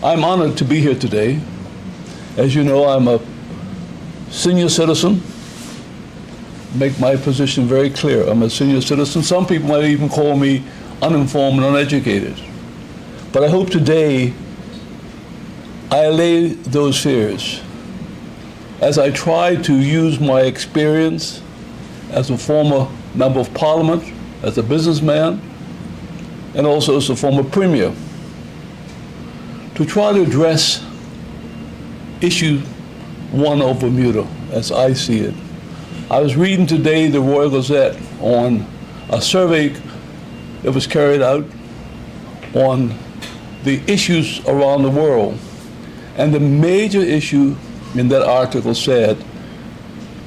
I'm honored to be here today. As you know, I'm a senior citizen. Make my position very clear. I'm a senior citizen. Some people might even call me uninformed and uneducated. But I hope today I allay those fears as I try to use my experience as a former member of parliament, as a businessman, and also as a former premier, to try to address issue one of Bermuda as I see it. I was reading today the Royal Gazette on a survey that was carried out on the issues around the world. And the major issue in that article said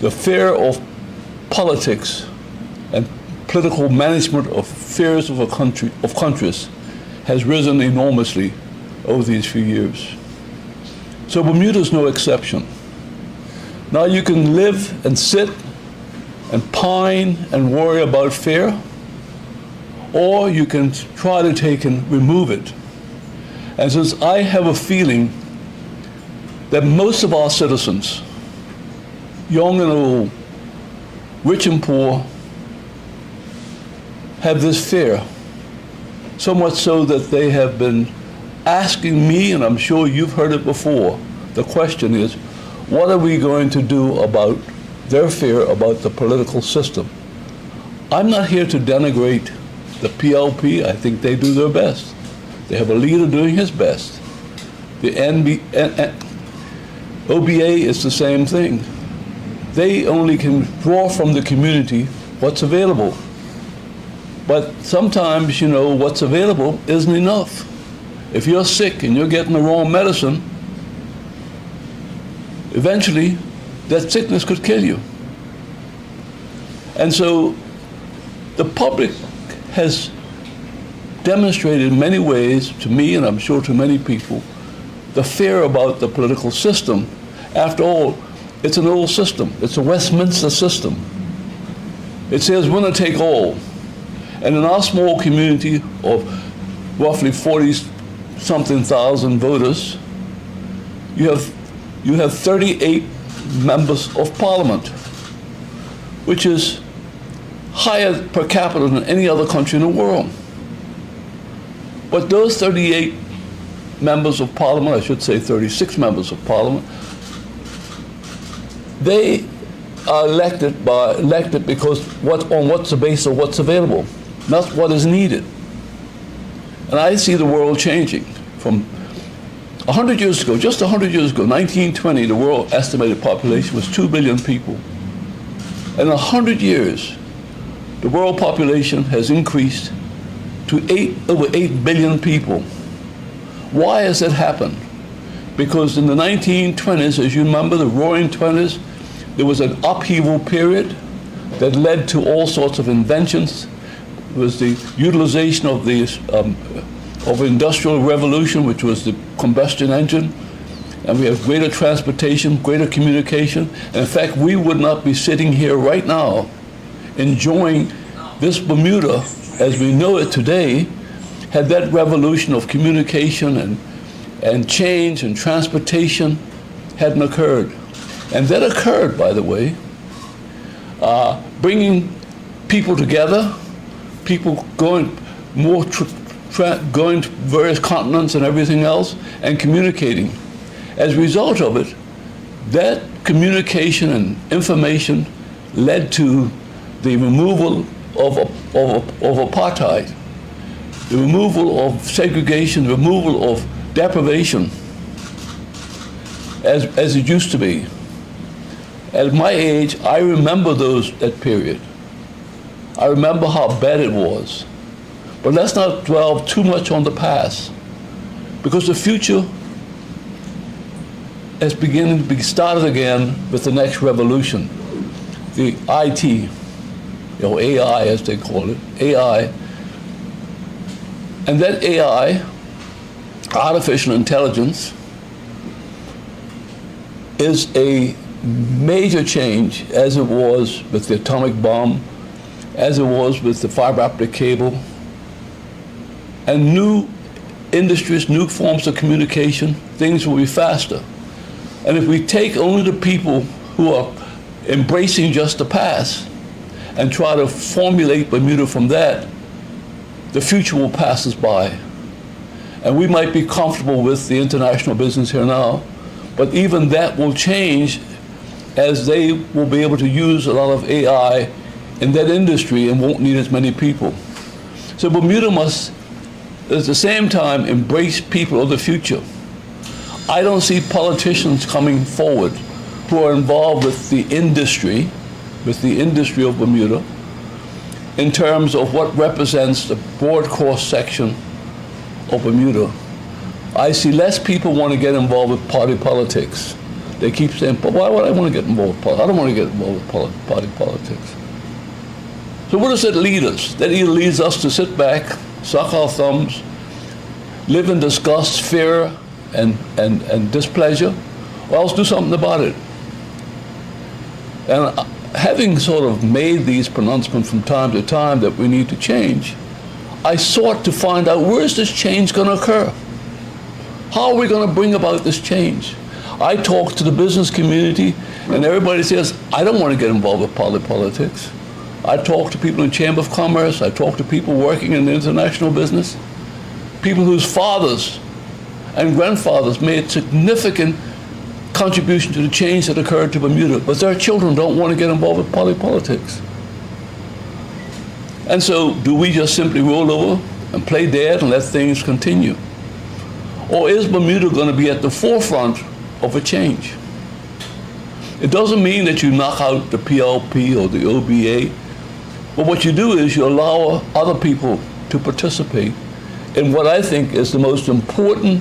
the fear of politics and political management of affairs of countries has risen enormously over these few years. So Bermuda is no exception. Now you can live and sit and pine and worry about fear, or you can try to take and remove it. And since I have a feeling that most of our citizens, young and old, rich and poor, have this fear, so much so that they have been asking me, and I'm sure you've heard it before, the question is, what are we going to do about their fear about the political system? I'm not here to denigrate the PLP. I think they do their best. They have a leader doing his best. The OBA is the same thing. They only can draw from the community what's available. But sometimes, you know, what's available isn't enough. If you're sick and you're getting the wrong medicine, eventually that sickness could kill you. And so the public has demonstrated in many ways to me, and I'm sure to many people, the fear about the political system. After all, it's an old system. It's a Westminster system. It says winner take all. And in our small community of roughly 40-something thousand voters, you have 38 members of parliament, which is higher per capita than any other country in the world. But those 38 members of parliament, I should say 36 members of parliament, they are elected because on what's the basis of what's available, not what is needed. And I see the world changing. From 100 years ago, just 100 years ago, 1920, the world estimated population was 2 billion people. In 100 years, the world population has increased to over 8 billion people. Why has that happened? Because in the 1920s, as you remember, the Roaring Twenties, there was an upheaval period that led to all sorts of inventions. It was the utilization of the industrial revolution, which was the combustion engine, and we have greater transportation, greater communication. And in fact, we would not be sitting here right now enjoying this Bermuda as we know it today had that revolution of communication and change and transportation hadn't occurred. And that occurred, by the way, bringing people together, people going going to various continents and everything else, and communicating. As a result of it, that communication and information led to the removal of apartheid, the removal of segregation, the removal of deprivation, as it used to be. At my age, I remember that period. I remember how bad it was. But let's not dwell too much on the past, because the future is beginning to be started again with the next revolution, the IT, or AI as they call it, AI. And that AI, artificial intelligence, is a major change, as it was with the atomic bomb, as it was with the fiber optic cable, and new industries, new forms of communication, things will be faster. And if we take only the people who are embracing just the past and try to formulate Bermuda from that, the future will pass us by. And we might be comfortable with the international business here now, but even that will change as they will be able to use a lot of AI in that industry and won't need as many people. So Bermuda must, at the same time, embrace people of the future. I don't see politicians coming forward who are involved with the industry of Bermuda, in terms of what represents the broad cross section of Bermuda. I see less people want to get involved with party politics. They keep saying, but why would I want to get involved with politics? I don't want to get involved with party politics. So what does that lead us? That either leads us to sit back, suck our thumbs, live in disgust, fear, and displeasure, or else do something about it. And having sort of made these pronouncements from time to time that we need to change, I sought to find out, where is this change going to occur? How are we going to bring about this change? I talk to the business community, and everybody says, I don't want to get involved with politics. I talk to people in Chamber of Commerce. I talk to people working in international business, people whose fathers and grandfathers made significant contribution to the change that occurred to Bermuda, but their children don't want to get involved with politics. And so, do we just simply roll over and play dead and let things continue? Or is Bermuda going to be at the forefront of a change? It doesn't mean that you knock out the PLP or the OBA, but what you do is you allow other people to participate in what I think is the most important,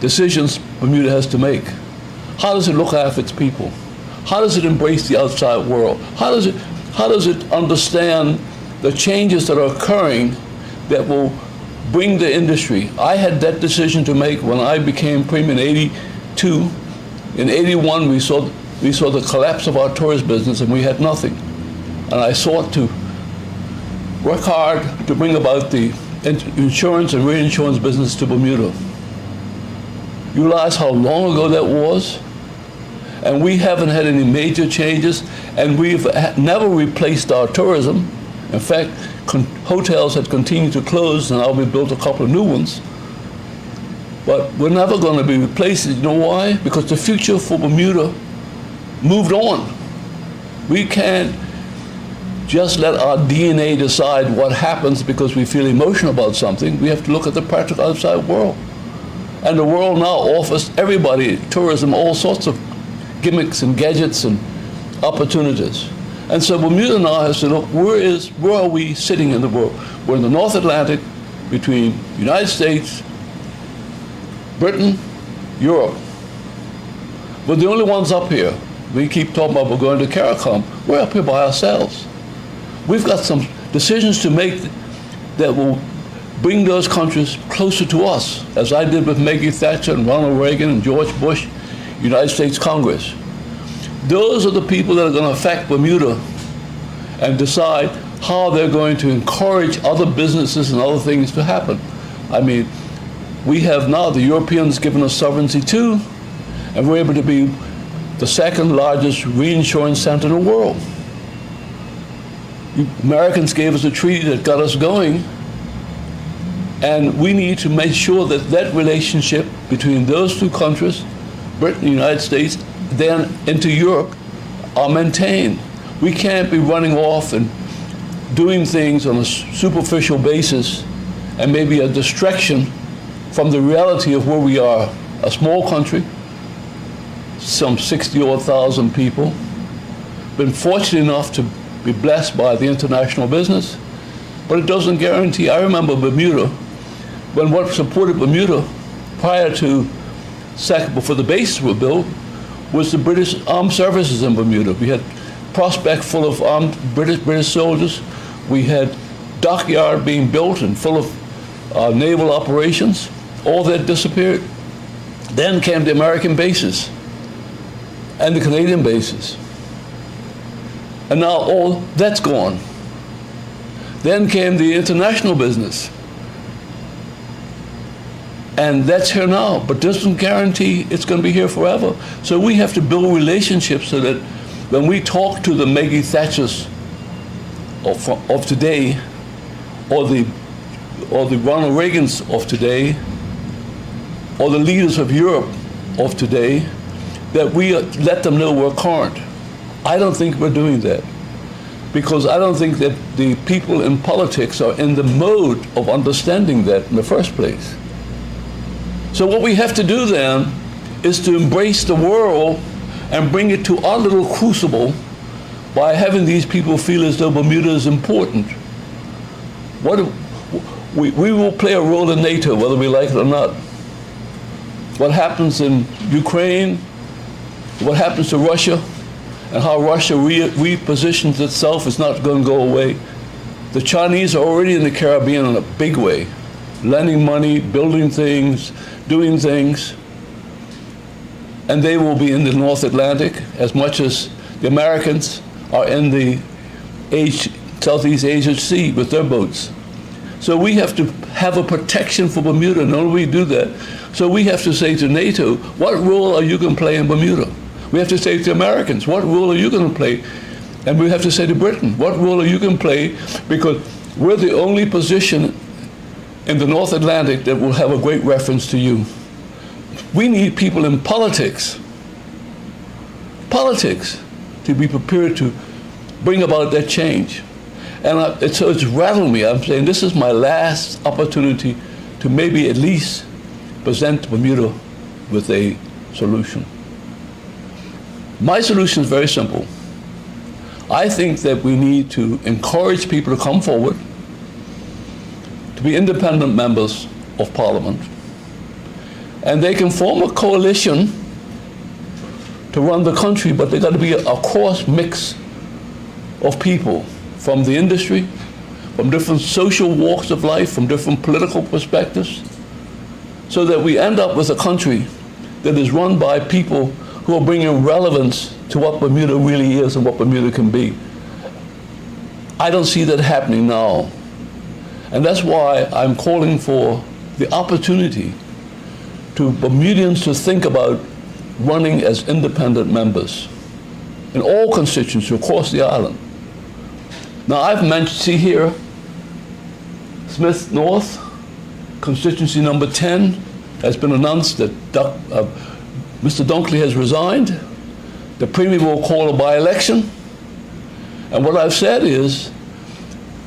decisions Bermuda has to make. How does it look after its people? How does it embrace the outside world? How does it understand the changes that are occurring that will bring the industry? I had that decision to make when I became Premier in '82. In '81, we saw the collapse of our tourist business, and we had nothing. And I sought to work hard to bring about the insurance and reinsurance business to Bermuda. You realize how long ago that was? And we haven't had any major changes, and we've never replaced our tourism. In fact, hotels had continued to close, and now we built a couple of new ones. But we're never going to be replaced. You know why? Because the future for Bermuda moved on. We can't just let our DNA decide what happens because we feel emotional about something. We have to look at the practical outside world. And the world now offers everybody, tourism, all sorts of gimmicks and gadgets and opportunities. And so Bermuda now has to look, where are we sitting in the world? We're in the North Atlantic between the United States, Britain, Europe. We're the only ones up here. We keep talking about we're going to CARICOM. We're up here by ourselves. We've got some decisions to make that will bring those countries closer to us, as I did with Maggie Thatcher and Ronald Reagan and George Bush, United States Congress. Those are the people that are going to affect Bermuda and decide how they're going to encourage other businesses and other things to happen. I mean, we have now the Europeans giving us sovereignty too, and we're able to be the second largest reinsurance center in the world. Americans gave us a treaty that got us going, and we need to make sure that that relationship between those two countries, Britain and the United States, then into Europe, are maintained. We can't be running off and doing things on a superficial basis and maybe a distraction from the reality of where we are. A small country, some 60,000 people, been fortunate enough to be blessed by the international business, but it doesn't guarantee. I remember Bermuda, when what supported Bermuda prior to before the bases were built was the British Armed Services in Bermuda. We had Prospect full of armed British soldiers. We had Dockyard being built and full of naval operations. All that disappeared. Then came the American bases and the Canadian bases. And now all that's gone. Then came the international business. And that's here now, but doesn't guarantee it's going to be here forever. So we have to build relationships so that when we talk to the Maggie Thatchers of today, or the Ronald Reagans of today, or the leaders of Europe of today, that we let them know we're current. I don't think we're doing that, because I don't think that the people in politics are in the mode of understanding that in the first place. So what we have to do then is to embrace the world and bring it to our little crucible by having these people feel as though Bermuda is important. We will play a role in NATO, whether we like it or not. What happens in Ukraine, what happens to Russia, and how Russia repositions itself is not going to go away. The Chinese are already in the Caribbean in a big way, lending money, building things, doing things, and they will be in the North Atlantic as much as the Americans are in the Southeast Asia Sea with their boats. So we have to have a protection for Bermuda, and only we do that. So we have to say to NATO, what role are you going to play in Bermuda? We have to say to the Americans, what role are you going to play? And we have to say to Britain, what role are you going to play? Because we're the only position in the North Atlantic that will have a great reference to you. We need people in politics to be prepared to bring about that change. And it's rattled me. I'm saying this is my last opportunity to maybe at least present Bermuda with a solution. My solution is very simple. I think that we need to encourage people to come forward, to be independent members of Parliament, and they can form a coalition to run the country, but they've got to be a cross mix of people from the industry, from different social walks of life, from different political perspectives, so that we end up with a country that is run by people who are bringing relevance to what Bermuda really is and what Bermuda can be. I don't see that happening now. And that's why I'm calling for the opportunity to Bermudians to think about running as independent members in all constituencies across the island. Now I've mentioned, see here, Smith North, constituency number 10, has been announced that Mr. Dunkley has resigned. The Premier will call a by-election. And what I've said is,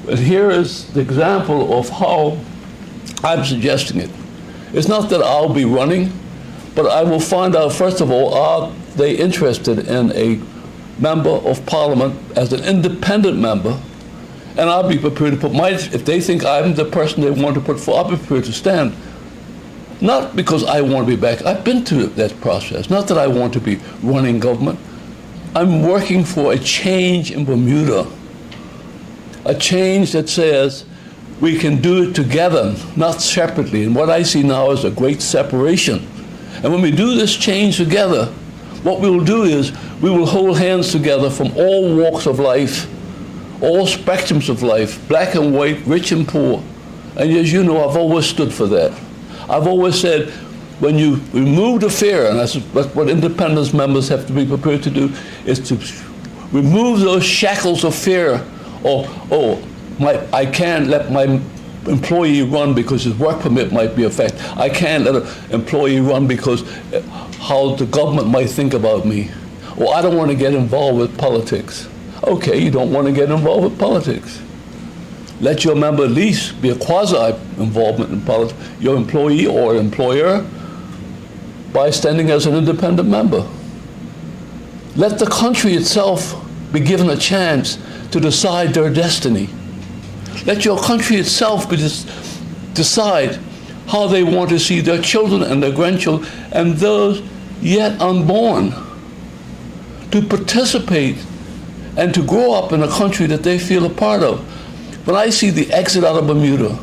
that here is the example of how I'm suggesting it. It's not that I'll be running, but I will find out, first of all, are they interested in a member of Parliament as an independent member? And I'll be prepared to put if they think I'm the person they want to put forward, I'll be prepared to stand. Not because I want to be back. I've been through that process. Not that I want to be running government. I'm working for a change in Bermuda. A change that says we can do it together, not separately. And what I see now is a great separation. And when we do this change together, what we will do is we will hold hands together from all walks of life, all spectrums of life, black and white, rich and poor. And as you know, I've always stood for that. I've always said, when you remove the fear, and that's what independence members have to be prepared to do, is to remove those shackles of fear. I can't let my employee run because his work permit might be affected. I can't let an employee run because how the government might think about me. Or I don't want to get involved with politics. Okay, you don't want to get involved with politics. Let your member at least be a quasi-involvement in politics, your employee or employer, by standing as an independent member. Let the country itself be given a chance to decide their destiny. Let your country itself decide how they want to see their children and their grandchildren and those yet unborn to participate and to grow up in a country that they feel a part of. When I see the exit out of Bermuda,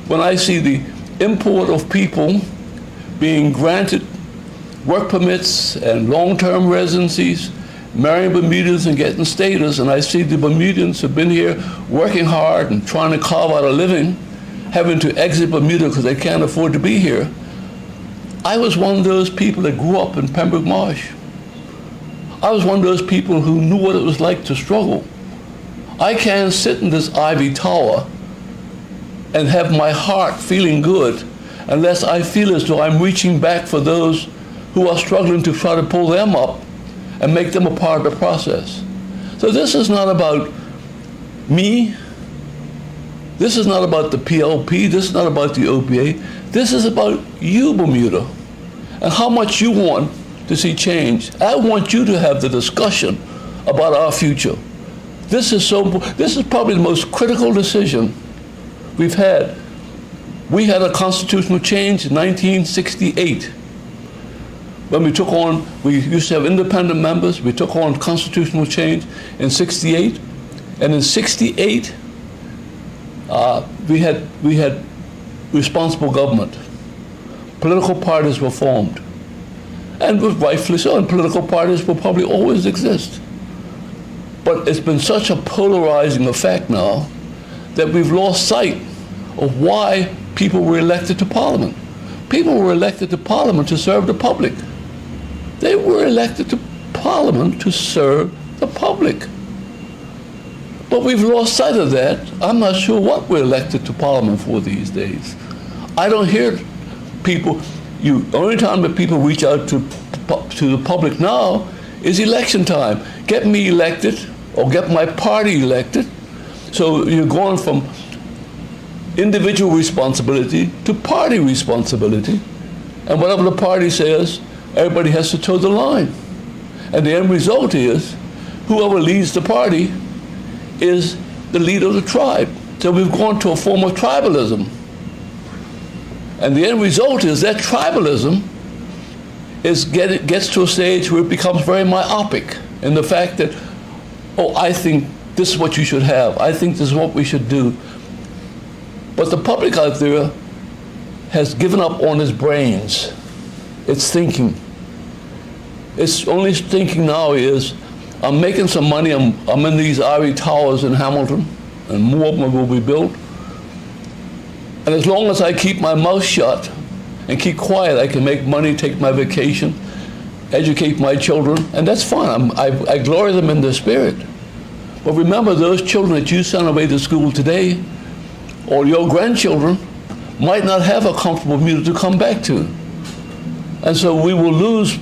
when I see the import of people being granted work permits and long-term residencies marrying Bermudans and getting status, and I see the Bermudans have been here working hard and trying to carve out a living, having to exit Bermuda because they can't afford to be here. I was one of those people that grew up in Pembroke Marsh. I was one of those people who knew what it was like to struggle. I can't sit in this ivy tower and have my heart feeling good unless I feel as though I'm reaching back for those who are struggling to try to pull them up and make them a part of the process. So this is not about me. This is not about the PLP. This is not about the OPA. This is about you, Bermuda, and how much you want to see change. I want you to have the discussion about our future. This is probably the most critical decision we've had. We had a constitutional change in 1968. When we used to have independent members, we took on constitutional change in 68. And in 68, we had responsible government. Political parties were formed. And rightfully so, and political parties will probably always exist. But it's been such a polarizing effect now that we've lost sight of why people were elected to Parliament. People were elected to Parliament to serve the public. They were elected to Parliament to serve the public. But we've lost sight of that. I'm not sure what we're elected to Parliament for these days. I don't hear people, the only time that people reach out to the public now is election time. Get me elected or get my party elected. So you're going from individual responsibility to party responsibility. And whatever the party says, everybody has to toe the line. And the end result is whoever leads the party is the leader of the tribe. So we've gone to a form of tribalism. And the end result is that tribalism gets to a stage where it becomes very myopic in the fact that, oh, I think this is what you should have. I think this is what we should do. But the public out there has given up on its brains. It's thinking. Its only thinking now is, I'm making some money, I'm in these ivory towers in Hamilton, and more of them will be built. And as long as I keep my mouth shut and keep quiet, I can make money, take my vacation, educate my children, and that's fine. I glory them in their spirit. But remember, those children that you send away to school today, or your grandchildren, might not have a comfortable Bermuda to come back to. And so we will lose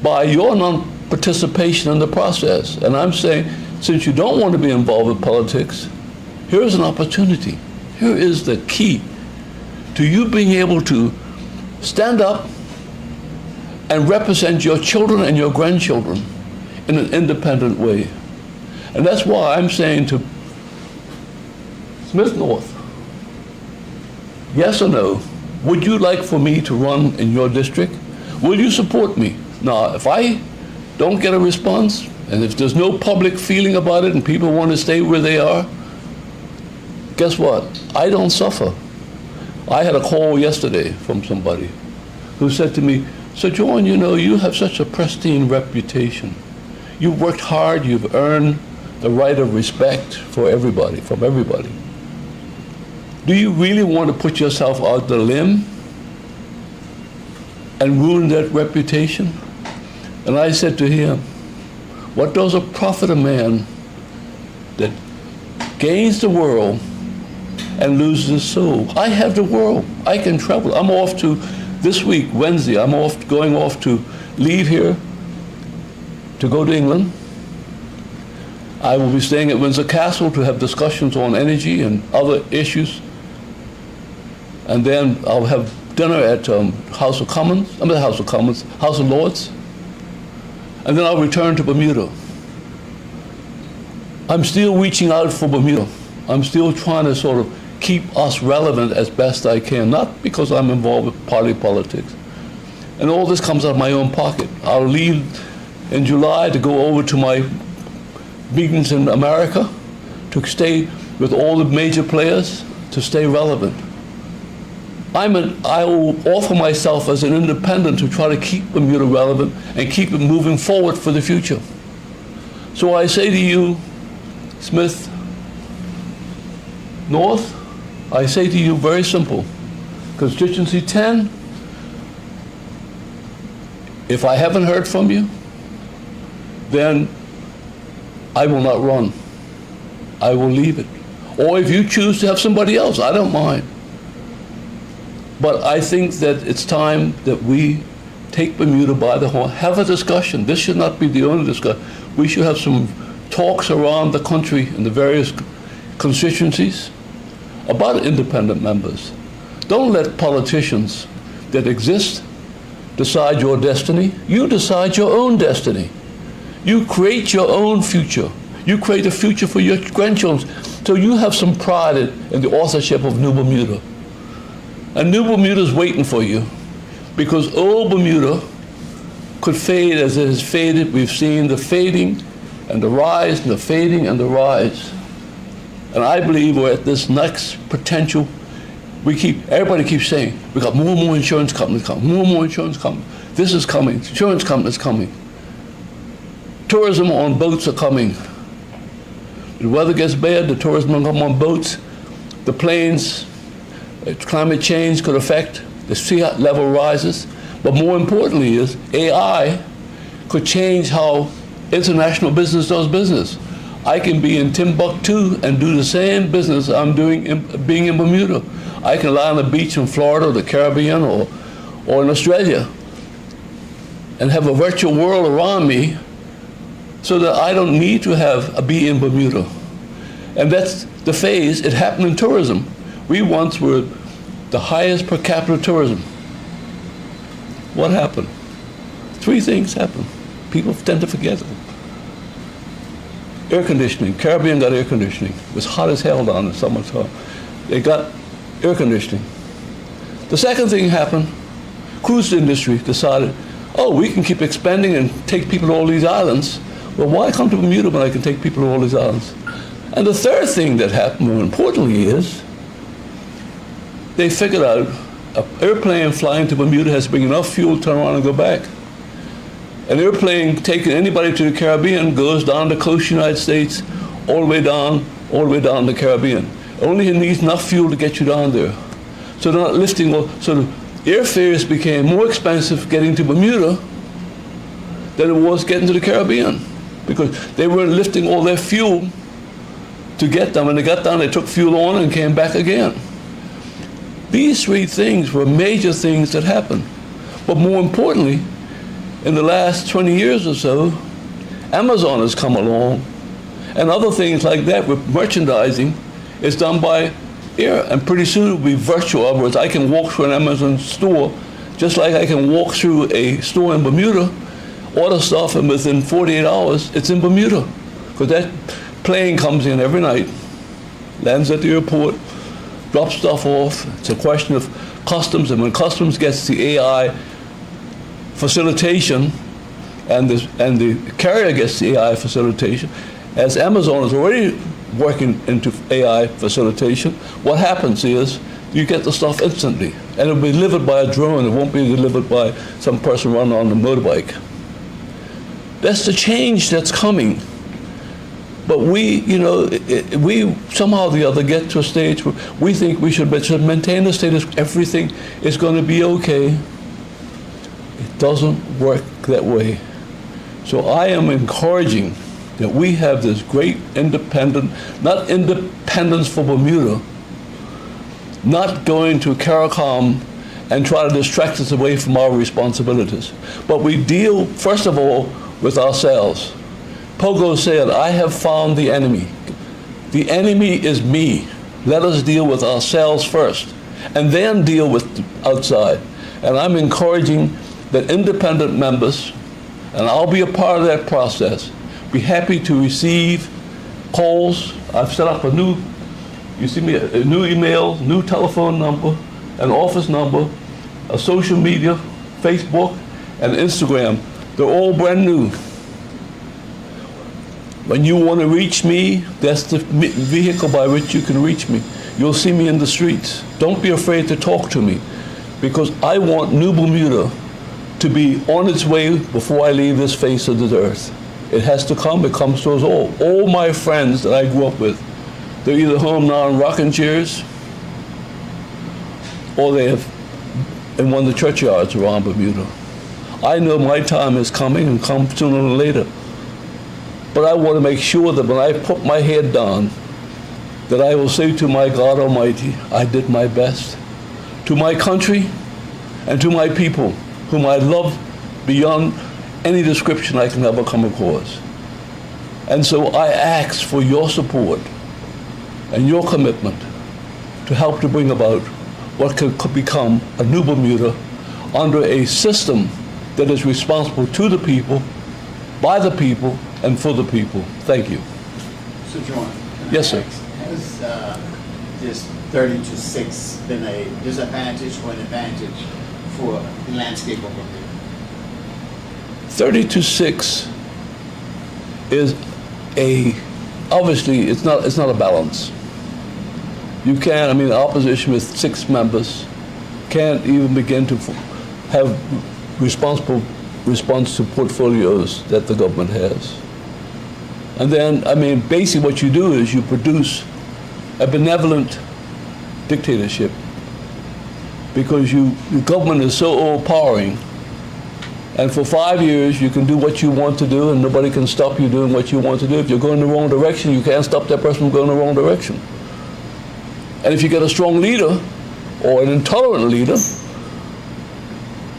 by your non-participation in the process. And I'm saying, since you don't want to be involved with politics, here's an opportunity. Here is the key to you being able to stand up and represent your children and your grandchildren in an independent way. And that's why I'm saying to Smith North, yes or no, would you like for me to run in your district? Will you support me? Now, if I don't get a response, and if there's no public feeling about it and people want to stay where they are, guess what? I don't suffer. I had a call yesterday from somebody who said to me, "So John, you know, you have such a pristine reputation. You've worked hard, you've earned the right of respect for everybody, from everybody. Do you really want to put yourself out the limb and ruin that reputation?" And I said to him, "What does it profit a man that gains the world and loses his soul?" I have the world. I can travel. I'm off to, this week, Wednesday, going off to leave here to go to England. I will be staying at Windsor Castle to have discussions on energy and other issues. And then I'll have dinner at House of Lords. And then I'll return to Bermuda. I'm still reaching out for Bermuda. I'm still trying to sort of keep us relevant as best I can, not because I'm involved with party politics. And all this comes out of my own pocket. I'll leave in July to go over to my meetings in America, to stay with all the major players, to stay relevant. I will offer myself as an independent to try to keep Bermuda relevant and keep it moving forward for the future. So I say to you, Smith North, I say to you very simple, constituency 10, if I haven't heard from you, then I will not run. I will leave it. Or if you choose to have somebody else, I don't mind. But I think that it's time that we take Bermuda by the horn, have a discussion. This should not be the only discussion. We should have some talks around the country in the various constituencies about independent members. Don't let politicians that exist decide your destiny. You decide your own destiny. You create your own future. You create a future for your grandchildren. So you have some pride in the authorship of New Bermuda. And New Bermuda is waiting for you, because old Bermuda could fade as it has faded. We've seen the fading and the rise and the fading and the rise. And I believe we're at this next potential. Everybody keeps saying, we got more and more insurance companies coming, more and more insurance companies. This is coming, insurance companies coming. Tourism on boats are coming. The weather gets bad, the tourism will come on boats. The planes, climate change could affect, the sea level rises. But more importantly is AI could change how international business does business. I can be in Timbuktu and do the same business I'm doing being in Bermuda. I can lie on the beach in Florida, the Caribbean, or in Australia, and have a virtual world around me so that I don't need to be in Bermuda. And that's the phase. It happened in tourism. We once were the highest per capita tourism. What happened? 3 things happened. People tend to forget them. Air conditioning. Caribbean got air conditioning. It was hot as hell down in summertime. They got air conditioning. The second thing happened, cruise industry decided, oh, we can keep expanding and take people to all these islands. Well, why come to Bermuda when I can take people to all these islands? And the third thing that happened, more importantly, is they figured out an airplane flying to Bermuda has to bring enough fuel to turn around and go back. An airplane taking anybody to the Caribbean goes down the coast of the United States, all the way down the Caribbean. Only needs enough fuel to get you down there. So they're not lifting, so the airfares became more expensive getting to Bermuda than it was getting to the Caribbean, because they weren't lifting all their fuel to get them. When they got down, they took fuel on and came back again. These 3 things were major things that happened. But more importantly, in the last 20 years or so, Amazon has come along, and other things like that with merchandising is done by air, and pretty soon it will be virtual. In other words, I can walk through an Amazon store just like I can walk through a store in Bermuda, order stuff, and within 48 hours, it's in Bermuda. Because that plane comes in every night, lands at the airport, drops stuff off. It's a question of customs, and when customs gets the AI facilitation and the carrier gets the AI facilitation, as Amazon is already working into AI facilitation, what happens is you get the stuff instantly, and it'll be delivered by a drone. It won't be delivered by some person running on a motorbike. That's the change that's coming. But we somehow or the other get to a stage where we think we should maintain the status, everything is going to be okay. It doesn't work that way. So I am encouraging that we have this great not independence for Bermuda, not going to CARICOM and try to distract us away from our responsibilities. But we deal, first of all, with ourselves. Pogo said, I have found the enemy. The enemy is me. Let us deal with ourselves first, and then deal with the outside. And I'm encouraging that independent members, and I'll be a part of that process, be happy to receive calls. I've set up a new email, new telephone number, an office number, a social media, Facebook, and Instagram. They're all brand new. When you want to reach me, that's the vehicle by which you can reach me. You'll see me in the streets. Don't be afraid to talk to me, because I want New Bermuda to be on its way before I leave this face of the earth. It has to come. It comes to us all. All my friends that I grew up with, they're either home now in rocking chairs, or they have in one of the churchyards around Bermuda. I know my time is coming and come sooner than later. But I want to make sure that when I put my head down, that I will say to my God Almighty, I did my best. To my country and to my people, whom I love beyond any description I can ever come across. And so I ask for your support and your commitment to help to bring about what could become a new Bermuda under a system that is responsible to the people, by the people, and for the people. Thank you. So, John, yes, sir. Has this 30-6 been a disadvantage or an advantage for the landscape of Bermuda? 30-6 is obviously it's not a balance. You can't, the opposition with 6 members can't even begin to have response to portfolios that the government has. And then, basically what you do is you produce a benevolent dictatorship, because the government is so overpowering, and for 5 years you can do what you want to do and nobody can stop you doing what you want to do. If you're going the wrong direction, you can't stop that person from going the wrong direction. And if you get a strong leader or an intolerant leader,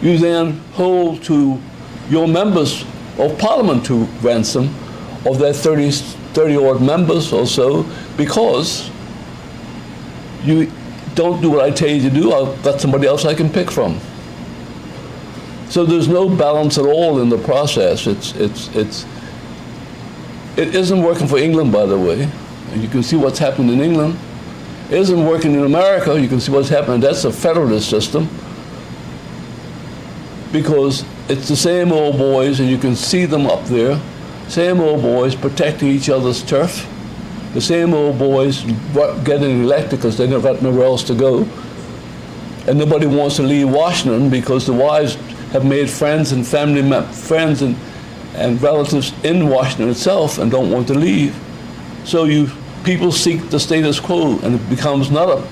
you then hold to your members of parliament to ransom of their 30 odd members or so, because you don't do what I tell you to do. I've got somebody else I can pick from. So there's no balance at all in the process. It isn't working for England, by the way. And you can see what's happened in England. It isn't working in America. You can see what's happening. That's a federalist system, because it's the same old boys, and you can see them up there, same old boys protecting each other's turf, the same old boys getting elected because they never got nowhere else to go, and nobody wants to leave Washington because the wives have made friends and friends and relatives in Washington itself and don't want to leave. So people seek the status quo, and it becomes not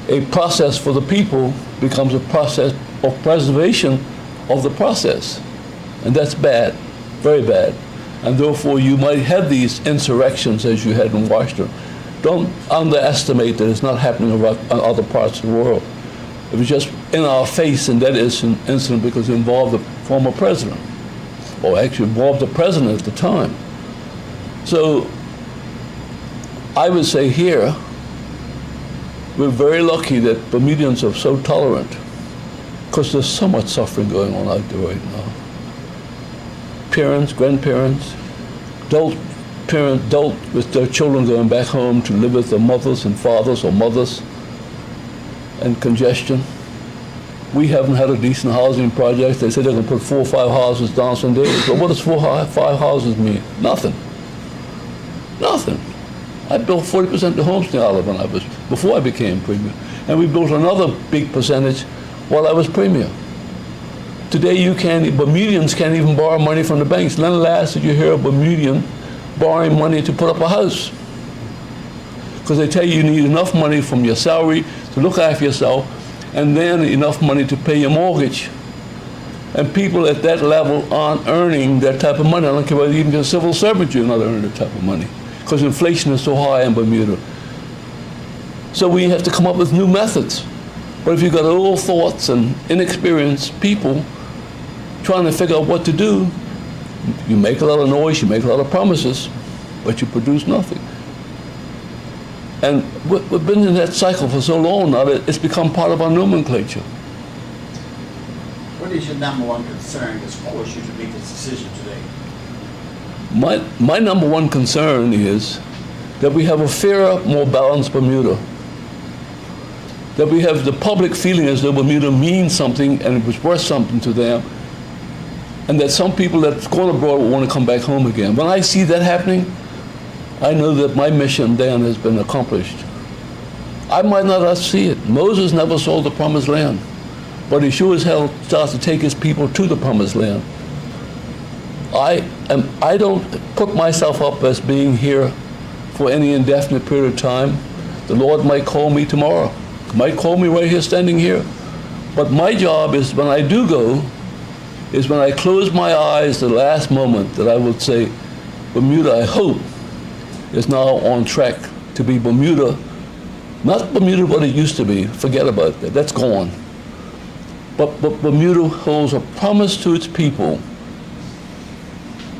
a process for the people, becomes a process of preservation of the process. And that's bad, very bad. And therefore you might have these insurrections as you had in Washington. Don't underestimate that it's not happening around other parts of the world. It was just in our face in that incident because it involved the former president, or actually involved the president at the time. So I would say here, we're very lucky that Bermudians are so tolerant, because there's so much suffering going on out there right now. Parents, grandparents, adult with their children going back home to live with their mothers and fathers or mothers, and congestion. We haven't had a decent housing project. They said they're going to put 4 or 5 houses down some days. But what does 4 or 5 houses mean? Nothing. Nothing. I built 40% of the homes in Ireland before I became premier. And we built another big percentage while I was premier. Today Bermudians can't even borrow money from the banks. When last did you hear a Bermudian borrowing money to put up a house? Because they tell you need enough money from your salary to look after yourself, and then enough money to pay your mortgage. And people at that level aren't earning that type of money. I don't care whether even you're a civil servant, you're not earning that type of money, because inflation is so high in Bermuda. So we have to come up with new methods. But if you've got old thoughts and inexperienced people trying to figure out what to do, you make a lot of noise, you make a lot of promises, but you produce nothing. And we've been in that cycle for so long now that it's become part of our nomenclature. What is your number one concern that's forced you to make this decision today? My number one concern is that we have a fairer, more balanced Bermuda. That we have the public feeling as though Bermuda means something and it was worth something to them, and that some people that's gone abroad will want to come back home again. When I see that happening, I know that my mission then has been accomplished. I might not see it. Moses never saw the promised land, but he sure as hell starts to take his people to the promised land. I don't put myself up as being here for any indefinite period of time. The Lord might call me tomorrow, might call me right here standing here. But my job is, when I do go, is when I close my eyes the last moment, that I would say, Bermuda, I hope, is now on track to be Bermuda. Not Bermuda what it used to be, forget about that, that's gone. But Bermuda holds a promise to its people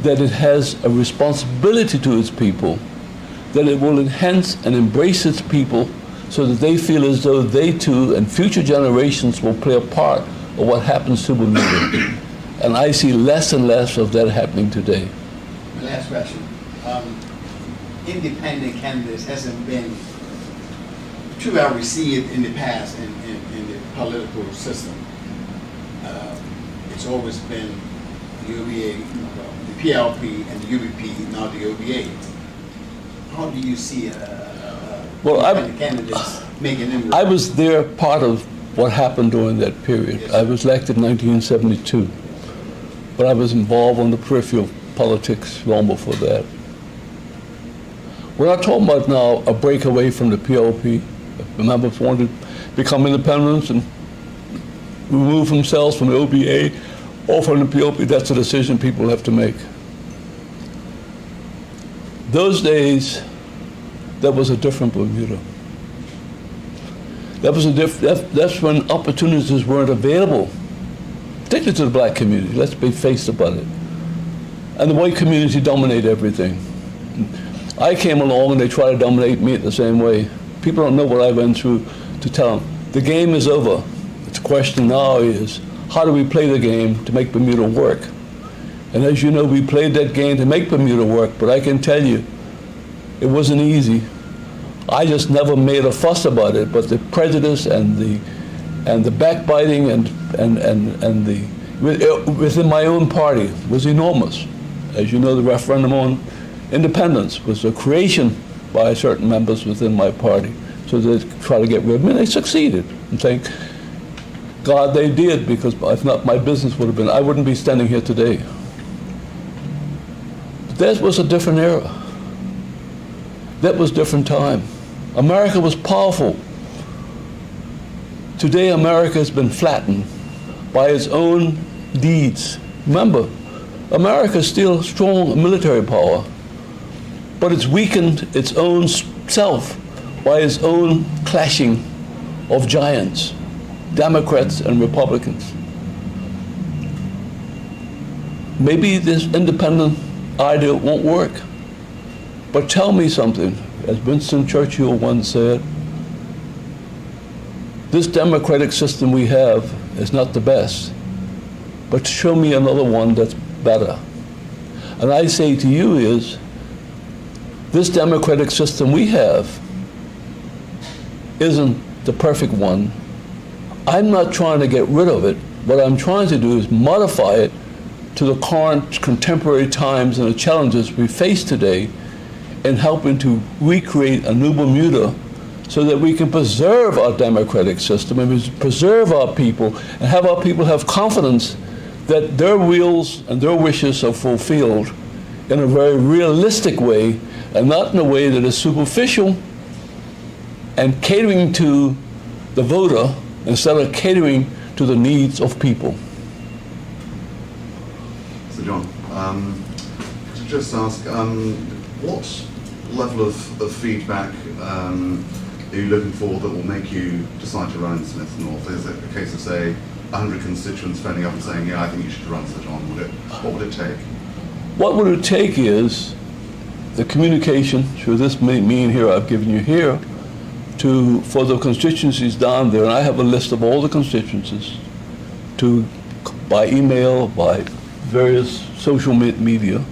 that it has a responsibility to its people, that it will enhance and embrace its people so that they feel as though they too and future generations will play a part of what happens to Bermuda. And I see less and less of that happening today. My last question. Independent candidates hasn't been too well received in the past in the political system. It's always been the OBA, the PLP, and the UBP, now the OBA. How do you see independent candidates making inroads? I was there part of what happened during that period. Yes. I was elected in 1972, but I was involved on the periphery of politics long before that. We're not talking about now a break away from the PLP. The members wanted to become independents and remove themselves from the OBA or from the PLP. That's a decision people have to make. Those days, that was a different Bermuda. That's when opportunities weren't available, particularly to the black community. Let's be faced about it. And the white community dominated everything. I came along and they tried to dominate me the same way. People don't know what I went through to tell them. The game is over. The question now is, how do we play the game to make Bermuda work? And as you know, we played that game to make Bermuda work, but I can tell you, it wasn't easy. I just never made a fuss about it, but the prejudice and the backbiting and the within my own party was enormous. As you know, the referendum on independence was a creation by certain members within my party, so they try to get rid of me, and they succeeded. And thank God they did, because if not, my business would have been, I wouldn't be standing here today. But that was a different era. That was a different time. America was powerful. Today, America has been flattened by its own deeds. Remember, America is still strong military power, but it's weakened its own self by its own clashing of giants, Democrats and Republicans. Maybe this independent idea won't work, but tell me something. As Winston Churchill once said, this democratic system we have is not the best, but show me another one that's better. And I say to you is, this democratic system we have isn't the perfect one. I'm not trying to get rid of it. What I'm trying to do is modify it to the current contemporary times and the challenges we face today, in helping to recreate a new Bermuda so that we can preserve our democratic system and preserve our people and have our people have confidence that their wills and their wishes are fulfilled in a very realistic way and not in a way that is superficial and catering to the voter instead of catering to the needs of people. So John, to just ask, what level of feedback are you looking for that will make you decide to run in Smith North? Is it a case of, say, 100 constituents phoning up and saying, yeah, I think you should run, Sir John? What would it take? What would it take is the communication through this meeting here I've given you here for the constituencies down there, and I have a list of all the constituencies, by email, by various social media,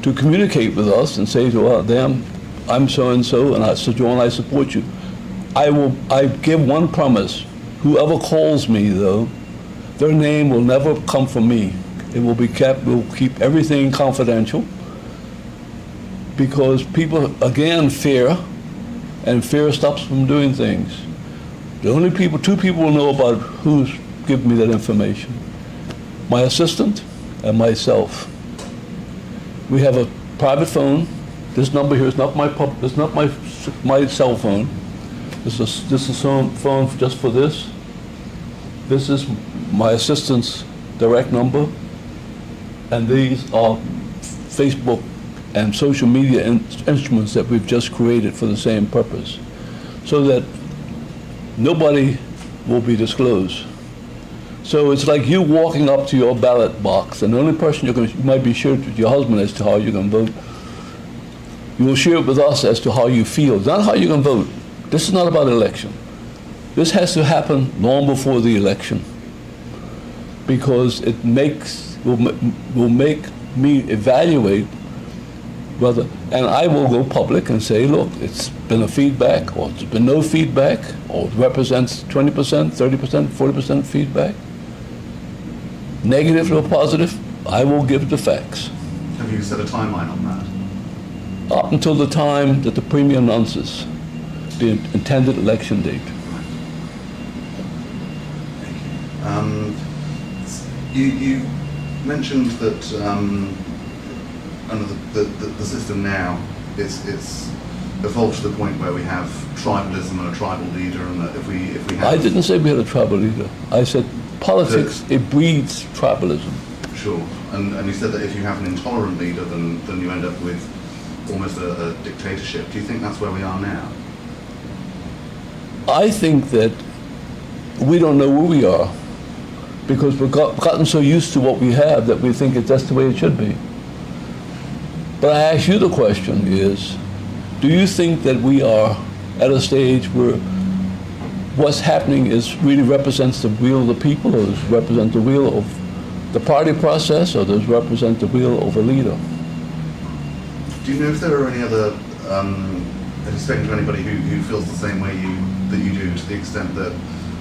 to communicate with us and say to them, I'm so-and-so, and Sir John, I support you. I give one promise. Whoever calls me, though, their name will never come from me. It will be kept, we'll keep everything confidential, because people, again, fear, and fear stops from doing things. The only people, two people will know about who's giving me that information. My assistant and myself. We have a private phone. This number here is not my cell phone. This is a phone just for this. This is my assistant's direct number, and these are Facebook and social media instruments that we've just created for the same purpose, so that nobody will be disclosed. So it's like you walking up to your ballot box, and the only person you might be shared with your husband as to how you're going to vote. You will share it with us as to how you feel, not how you're going to vote. This is not about election. This has to happen long before the election, because it will make me evaluate whether, and I will go public and say, look, it's been a feedback, or it's been no feedback, or it represents 20%, 30%, 40% feedback. Negative or positive, I will give the facts. Have you set a timeline on that? Up until the time that the Premier announces the intended election date. You mentioned that under the system now, it's evolved to the point where we have tribalism and a tribal leader, and that if we have... I didn't say we had a tribal leader. I said politics, it breeds tribalism. Sure. And you said that if you have an intolerant leader, then you end up with almost a dictatorship. Do you think that's where we are now? I think that we don't know where we are, because we've gotten so used to what we have that we think that's the way it should be. But I ask you the question is, do you think that we are at a stage where what's happening really represents the will of the people, or does it represent the will of the party process, or does it represent the will of a leader? Do you know if there are any other, have you spoken to anybody who feels the same way that you do, to the extent that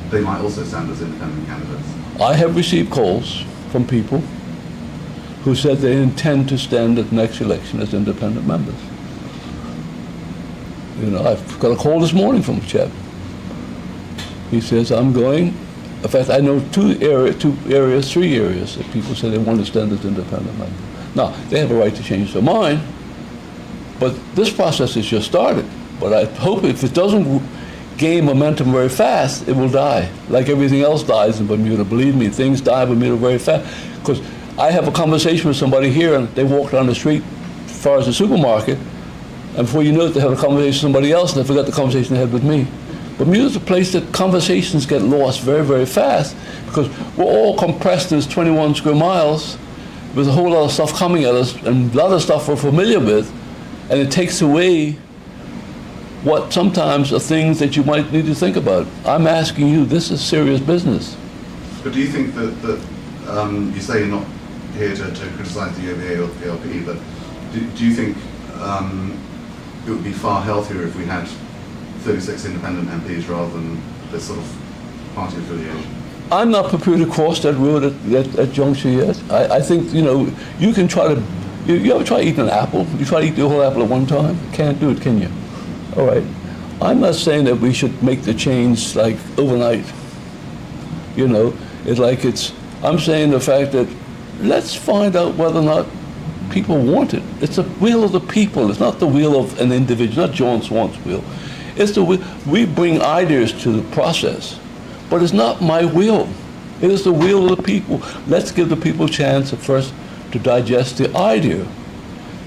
they might also stand as independent candidates? I have received calls from people who said they intend to stand at the next election as independent members. You know, I've got a call this morning from a chap. He says, I'm going. In fact, I know three areas that people say they want to stand as independent members. Now, they have a right to change their mind, but this process has just started. But I hope if it doesn't gain momentum very fast, it will die. Like everything else dies in Bermuda. Believe me, things die in Bermuda very fast. Because I have a conversation with somebody here, and they walk down the street as far as the supermarket, and before you know it, they have a conversation with somebody else, and they forgot the conversation they had with me. Bermuda's a place that conversations get lost very, very fast, because we're all compressed in this 21 square miles with a whole lot of stuff coming at us, and a lot of stuff we're familiar with, and it takes away what sometimes are things that you might need to think about. I'm asking you, this is serious business. But do you think that you say you're not here to criticise the OVA or the PLP, but do you think it would be far healthier if we had 36 independent MPs rather than this sort of party affiliation? I'm not prepared to cross that road at juncture yet. I think, you know, you can try to, you ever try eating an apple? You try to eat the whole apple at one time? Can't do it, can you? All right. I'm not saying that we should make the change like overnight. You know, I'm saying the fact that let's find out whether or not people want it. It's the will of the people. It's not the will of an individual, not John Swan's will. It's the will. We bring ideas to the process, but it's not my will. It is the will of the people. Let's give the people a chance at first to digest the idea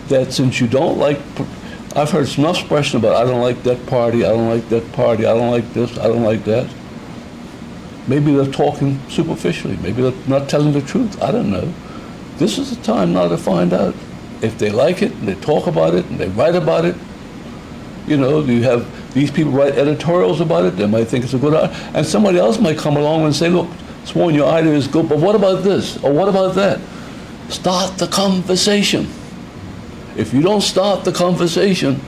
that since you don't like, I've heard enough expression about I don't like that party, I don't like that party, I don't like this, I don't like that. Maybe they're talking superficially. Maybe they're not telling the truth. I don't know. This is the time now to find out. If they like it, and they talk about it, and they write about it, you know, you have these people write editorials about it, they might think it's a good idea, and somebody else might come along and say, look, Swan, your idea is good, but what about this, or what about that? Start the conversation. If you don't start the conversation,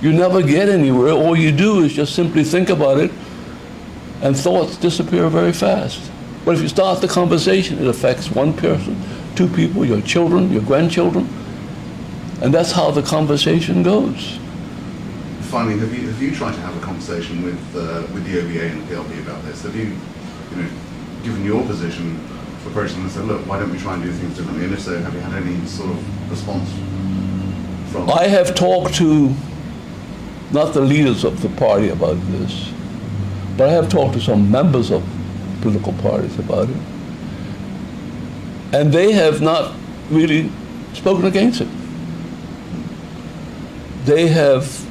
you never get anywhere. All you do is just simply think about it, and thoughts disappear very fast. But if you start the conversation, it affects one person, two people, your children, your grandchildren, and that's how the conversation goes. Finally, have you tried to have a conversation with the OVA and the PLP about this? Have you given your position, approached them and said, look, why don't we try and do things differently? And if so, have you had any sort of response? from? I have talked to, not the leaders of the party about this, but I have talked to some members of political parties about it. And they have not really spoken against it. They have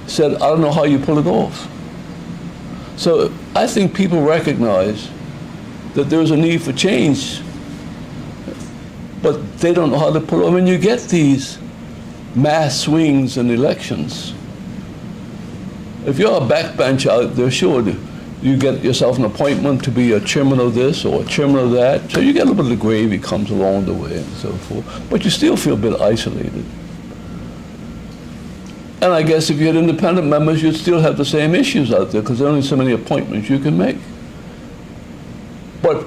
said, I don't know how you pull it off. So I think people recognize that there's a need for change, but they don't know how to pull it off. When you get these mass swings in elections, if you're a backbench out there, sure, you get yourself an appointment to be a chairman of this or a chairman of that, so you get a little bit of the gravy comes along the way and so forth, but you still feel a bit isolated. And I guess if you had independent members, you'd still have the same issues out there because there are only so many appointments you can make. But,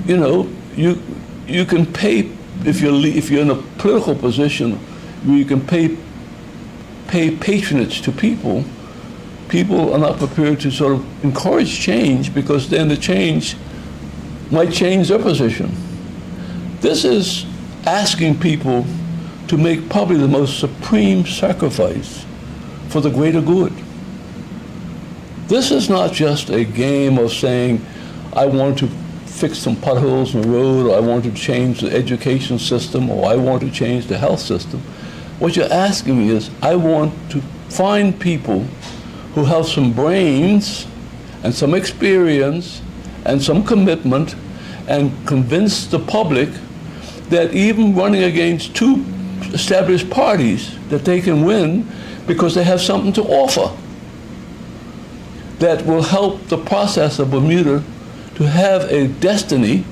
you know, you can pay, if you're in a political position where you can pay patronage to people, people are not prepared to sort of encourage change because then the change might change their position. This is asking people to make probably the most supreme sacrifice for the greater good. This is not just a game of saying, I want to fix some potholes in the road, or I want to change the education system, or I want to change the health system. What you're asking me is, I want to find people who have some brains and some experience and some commitment and convince the public that even running against two established parties that they can win because they have something to offer that will help the process of Bermuda to have a destiny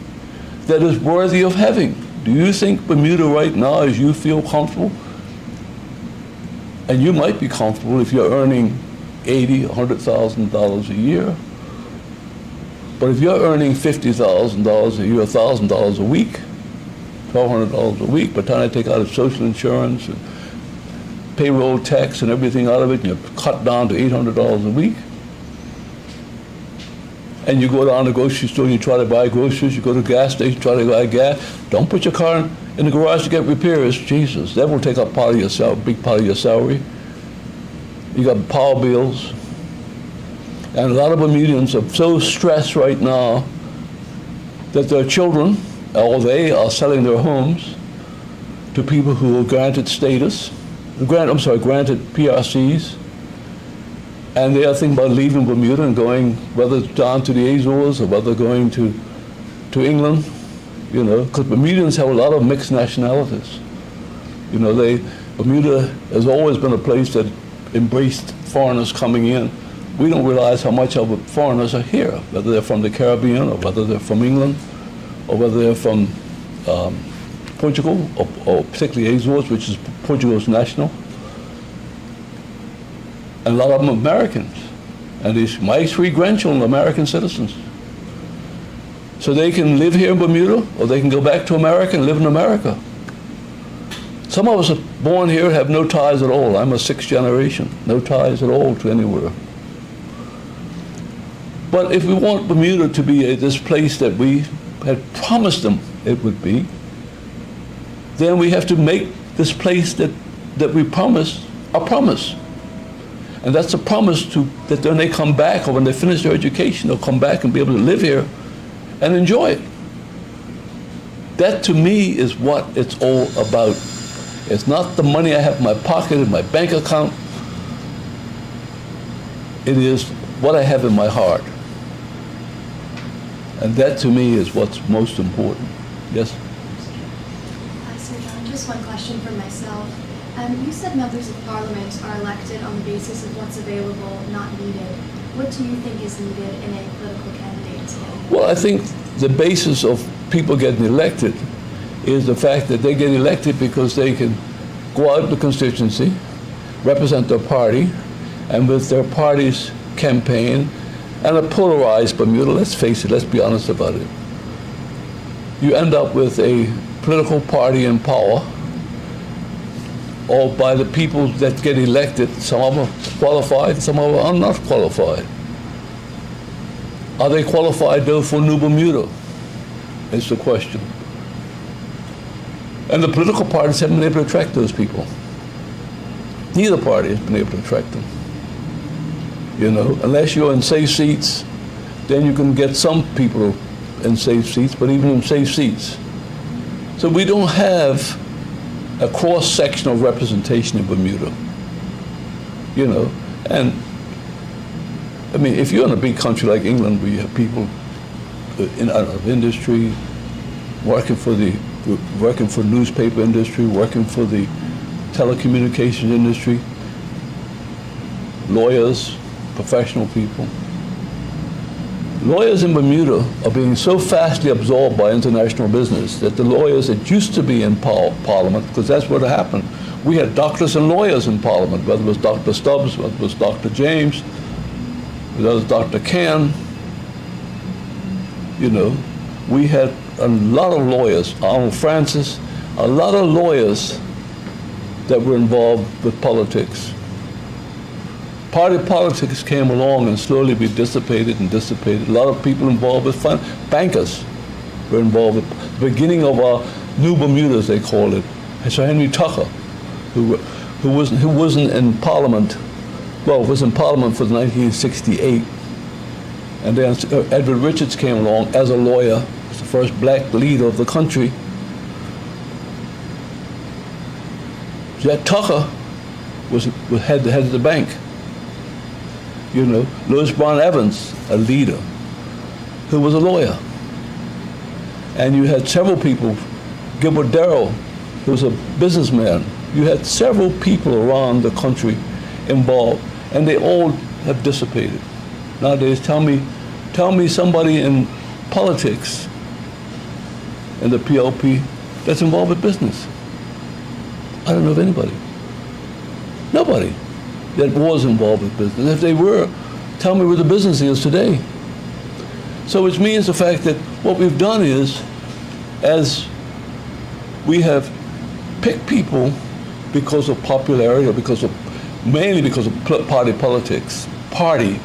that is worthy of having. Do you think Bermuda right now, as you feel comfortable, and you might be comfortable if you're earning $80,000, $100,000 a year, but if you're earning $50,000 a year, $1,000 a week, $1,200 a week, by the time I take out of social insurance and payroll tax and everything out of it, and you cut down to $800 a week, and you go down to the grocery store, you try to buy groceries, you go to the gas station, try to buy gas, don't put your car in the garage to get repairs. Jesus, that will take up part of your salary, big part of your salary. You got power bills. And a lot of Bermudians are so stressed right now that their children, or they are selling their homes to people who are granted status, granted PRCs, and they are thinking about leaving Bermuda and going, whether down to the Azores or whether going to England, you know, because Bermudians have a lot of mixed nationalities. You know, Bermuda has always been a place that embraced foreigners coming in. We don't realize how much of the foreigners are here, whether they're from the Caribbean or whether they're from England or whether they're from Portugal or particularly Azores, which is Portugal's national. And a lot of them are Americans. And my 3 grandchildren are American citizens. So they can live here in Bermuda or they can go back to America and live in America. Some of us are born here have no ties at all. I'm a 6th generation, no ties at all to anywhere. But if we want Bermuda to be this place that we had promised them it would be, then we have to make this place that we promised a promise. And that's a promise that when they come back or when they finish their education, they'll come back and be able to live here and enjoy it. That to me is what it's all about. It's not the money I have in my pocket, in my bank account. It is what I have in my heart. And that to me is what's most important. Yes? Hi, Sir John. Just one question for myself. You said members of Parliament are elected on the basis of what's available, not needed. What do you think is needed in a political candidate today? Well, I think the basis of people getting elected is the fact that they get elected because they can go out in the constituency, represent their party, and with their party's campaign, and a polarized Bermuda, let's face it, let's be honest about it. You end up with a political party in power, or by the people that get elected. Some of them are qualified, some of them are not qualified. Are they qualified though for New Bermuda? Is the question. And the political parties haven't been able to attract those people. Neither party has been able to attract them. You know, unless you're in safe seats, then you can get some people in safe seats, but even in safe seats. So we don't have a cross-sectional representation in Bermuda. You know, and I mean, if you're in a big country like England, where you have people in industry, working for newspaper industry, working for the telecommunications industry, lawyers, professional people. Lawyers in Bermuda are being so fastly absorbed by international business that the lawyers that used to be in Parliament, because that's what happened. We had doctors and lawyers in Parliament, whether it was Dr. Stubbs, whether it was Dr. James, whether it was Dr. Can. You know, we had a lot of lawyers, Arnold Francis, a lot of lawyers that were involved with politics. Party politics came along and slowly be dissipated and dissipated. A lot of people involved with bankers were involved with the beginning of our New Bermuda, as they called it. And Sir Henry Tucker, who wasn't in Parliament, well, was in Parliament for 1968. And then Edward Richards came along as a lawyer, was the first black leader of the country. That Tucker was head of the bank. You know, Lewis Brown Evans, a leader, who was a lawyer. And you had several people, Gilbert Darrell, who was a businessman. You had several people around the country involved, and they all have dissipated. Nowadays, tell me somebody in politics in the PLP that's involved with business. I don't know of anybody. Nobody that was involved with business. If they were, tell me where the business is today. So which means the fact that what we've done is, as we have picked people because of popularity or mainly because of party politics, party.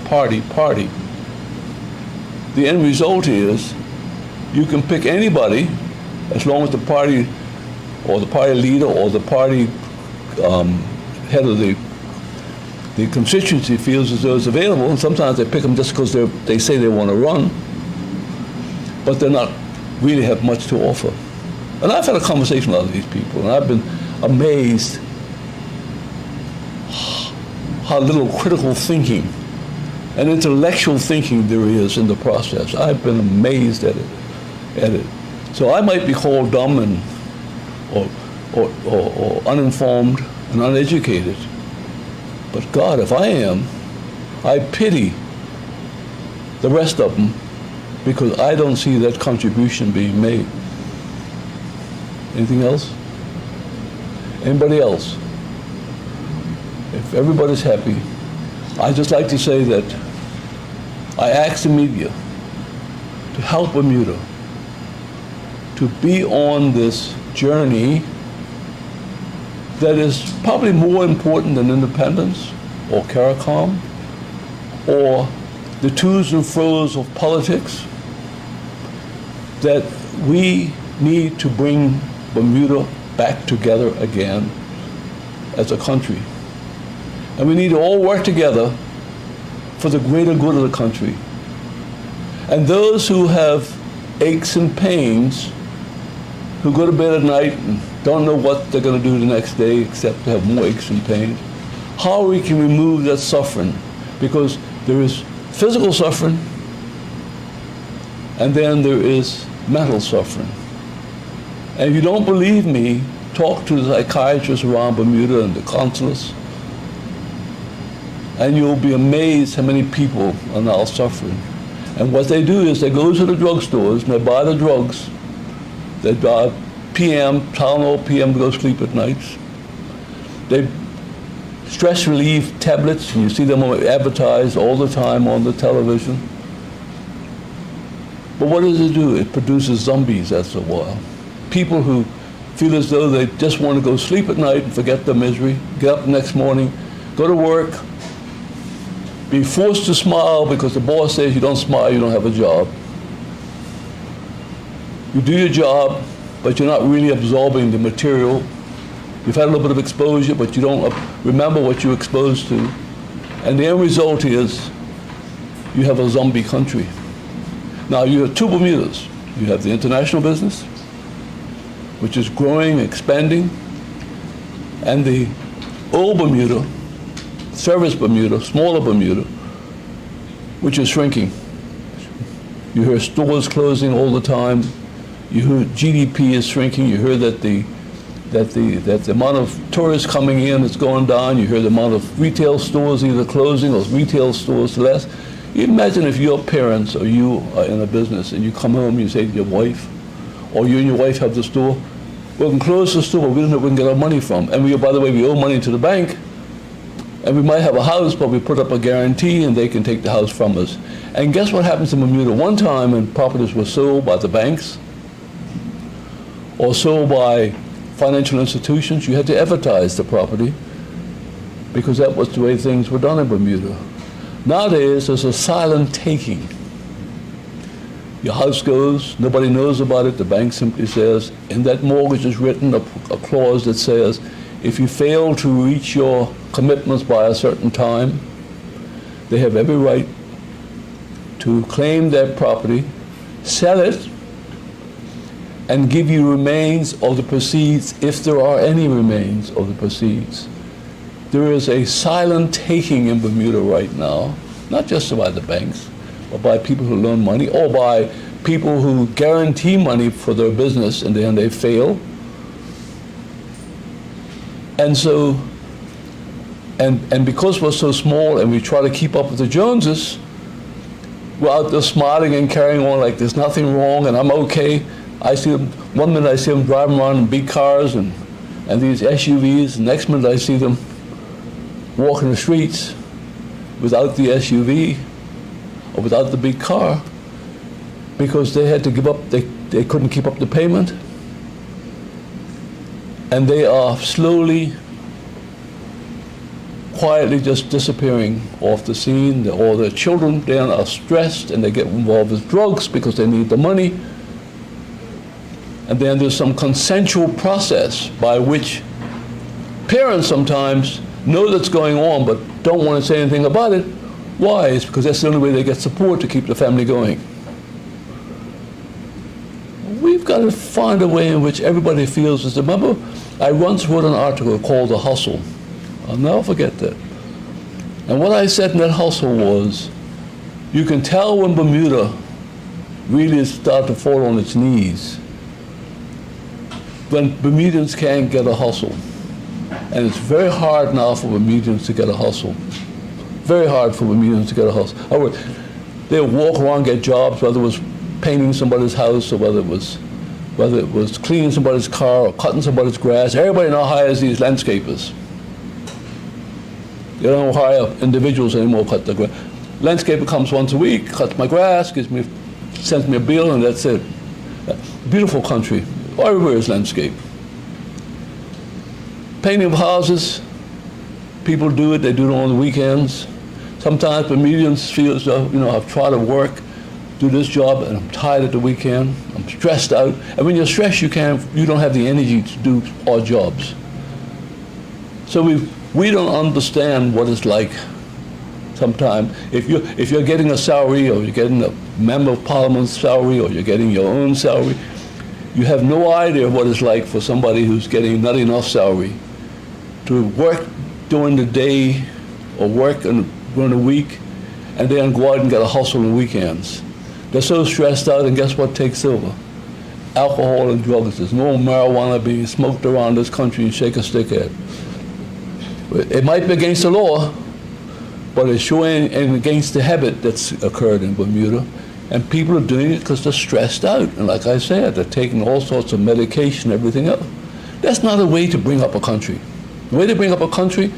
The end result is you can pick anybody as long as the party or the party leader or the party head of the constituency feels as though it's available, and sometimes they pick them just because they say they want to run, but they're not really have much to offer. And I've had a conversation with a lot of these people, and I've been amazed how little critical thinking and intellectual thinking there is in the process. I've been amazed at it. So I might be called dumb or uninformed and uneducated, but God, if I am, I pity the rest of them because I don't see that contribution being made. Anything else? Anybody else? If everybody's happy, I'd just like to say that I ask the media to help Bermuda to be on this journey that is probably more important than independence or CARICOM or the to's and fro's of politics, that we need to bring Bermuda back together again as a country. And we need to all work together for the greater good of the country. And those who have aches and pains, who go to bed at night and don't know what they're going to do the next day except to have more aches and pains, how we can remove that suffering. Because there is physical suffering, and then there is mental suffering. And if you don't believe me, talk to the psychiatrists around Bermuda and the consulates, and you'll be amazed how many people are now suffering. And what they do is they go to the drugstores and they buy the drugs. They buy Tylenol PM to go sleep at nights. They stress relief tablets, and you see them advertised all the time on the television. But what does it do? It produces zombies after a while. People who feel as though they just want to go sleep at night and forget their misery, get up the next morning, go to work, be forced to smile because the boss says you don't smile, you don't have a job. You do your job, but you're not really absorbing the material You've had a little bit of exposure, but you don't remember what you're exposed to. And the end result is you have a zombie country. Now, you have two Bermudas. You have the international business, which is growing, expanding, and the old Bermuda, service Bermuda, smaller Bermuda, which is shrinking. You hear stores closing all the time. You hear GDP is shrinking. You hear that the amount of tourists coming in is going down. You hear the amount of retail stores either closing or retail stores less. You imagine if your parents or you are in a business and you come home and you say to your wife, or you and your wife have the store, we can close the store, we don't know where we can get our money from. And we, by the way, we owe money to the bank, and we might have a house, but we put up a guarantee and they can take the house from us. And guess what happens in Bermuda? One time when properties were sold by the banks or sold by financial institutions, you had to advertise the property because that was the way things were done in Bermuda. Nowadays, there's a silent taking. Your house goes, nobody knows about it, the bank simply says, in that mortgage is written a clause that says, if you fail to reach your commitments by a certain time, they have every right to claim that property, sell it, and give you remains of the proceeds if there are any remains of the proceeds. There is a silent taking in Bermuda right now, not just by the banks, but by people who loan money or by people who guarantee money for their business and then they fail. And so, and because we're so small and we try to keep up with the Joneses, we're out there smiling and carrying on like there's nothing wrong and I'm okay. I see them, one minute I see them driving around in big cars and these SUVs, the next minute I see them walking the streets without the SUV or without the big car because they had to give up, they couldn't keep up the payment. And they are slowly, quietly just disappearing off the scene. All their children then are stressed and they get involved with drugs because they need the money. And then there's some consensual process by which parents sometimes know that's going on but don't want to say anything about it. Why? It's because that's the only way they get support to keep the family going. We've got to find a way in which everybody feels this. Remember, I once wrote an article called The Hustle. I'll never forget that. And what I said in that hustle was, you can tell when Bermuda really has started to fall on its knees when Bermudians can't get a hustle. And it's very hard now for Bermudians to get a hustle. Very hard for Bermudians to get a hustle. They'll walk around, get jobs, whether it was painting somebody's house or whether it was cleaning somebody's car or cutting somebody's grass. Everybody now hires these landscapers. They don't hire individuals anymore to cut the grass. Landscaper comes once a week, cuts my grass, sends me a bill, and that's it. Beautiful country. Everywhere is landscape. Painting of houses, people do it, they do it on the weekends. Sometimes Bermudians feel as though, I've tried to work, do this job, and I'm tired at the weekend, I'm stressed out. And when you're stressed, you don't have the energy to do odd jobs. So we don't understand what it's like sometimes. If you're getting a salary, or you're getting a member of parliament's salary, or you're getting your own salary, you have no idea what it's like for somebody who's getting not enough salary to work during the day or work during the week and then go out and get a hustle on the weekends. They're so stressed out, and guess what takes over? Alcohol and drugs. There's no marijuana being smoked around this country and shake a stick at. It might be against the law, but it's sure ain't against the habit that's occurred in Bermuda. And people are doing it because they're stressed out. And like I said, they're taking all sorts of medication, everything else. That's not a way to bring up a country. The way to bring up a country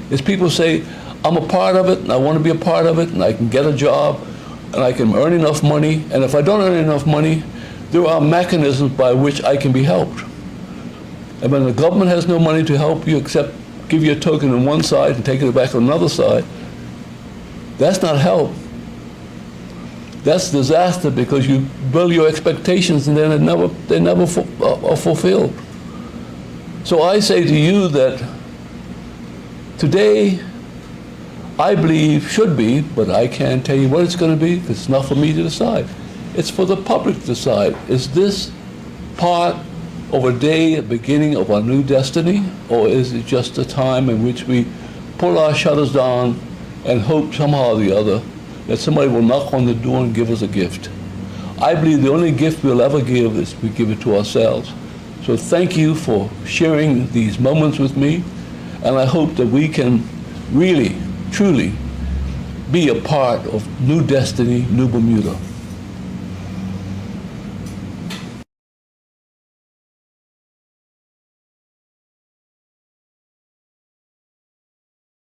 is people say, I'm a part of it, and I want to be a part of it, and I can get a job, and I can earn enough money. And if I don't earn enough money, there are mechanisms by which I can be helped. And when the government has no money to help you except give you a token on one side and take it back on another side, that's not help. That's disaster, because you build your expectations and then they never are fulfilled. So I say to you that today, I believe should be, but I can't tell you what it's going to be, 'cause it's not for me to decide. It's for the public to decide. Is this part of a day, a beginning of our new destiny, or is it just a time in which we pull our shutters down and hope somehow or the other that somebody will knock on the door and give us a gift? I believe the only gift we'll ever give is we give it to ourselves. So thank you for sharing these moments with me, and I hope that we can really, truly be a part of new destiny, new Bermuda.